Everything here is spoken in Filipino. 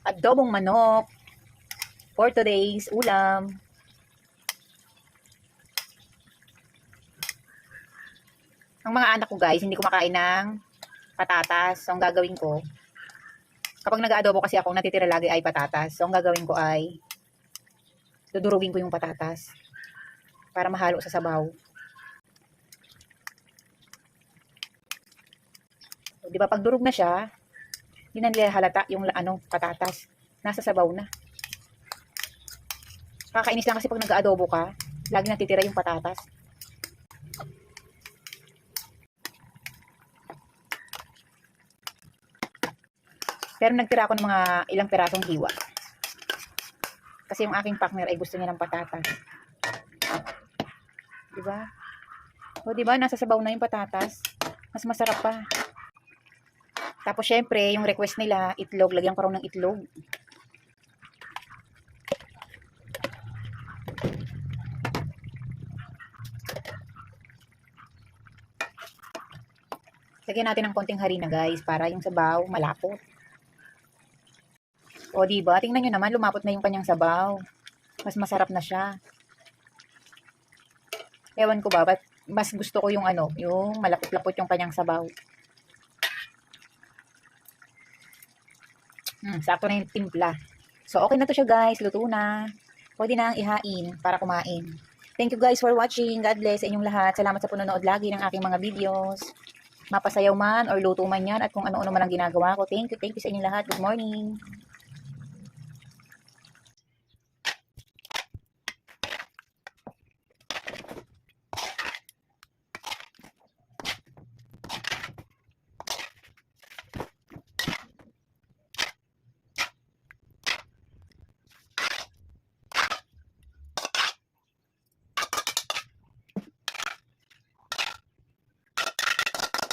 adobong manok for today's ulam. Ang mga anak ko guys, hindi kumakain ng patatas. So, ang gagawin ko, kapag nag-aadobo kasi ako, natitira lagi ay patatas. So, ang gagawin ko ay, dudurugin ko yung patatas para mahalo sa sabaw. So, di ba, pag durog na siya, hindi na nila halata yung patatas. Nasa sabaw na. Kakainis lang kasi pag nag-aadobo ka, lagi natitira yung patatas. Pero nagtira ako ng mga ilang pirasong hiwa. Kasi yung aking partner ay gusto niya ng patatas. Diba? O diba, nasa sabaw na yung patatas. Mas masarap pa. Tapos syempre, yung request nila, itlog. Lagyan ko raw ng itlog. Lagyan natin ng konting harina guys, para yung sabaw malapot. O diba, tingnan nyo naman, lumapot na yung kanyang sabaw. Mas masarap na siya. Ewan ko ba, mas gusto ko yung yung malapot-lapot yung kanyang sabaw. Sakto na yung timpla. So, okay na to siya guys, luto na. Pwede na ang ihain para kumain. Thank you guys for watching. God bless sa inyong lahat. Salamat sa panonood lagi ng aking mga videos. Mapasayaw man or luto man yan at kung ano-ano man ang ginagawa ko. Thank you sa inyong lahat. Good morning.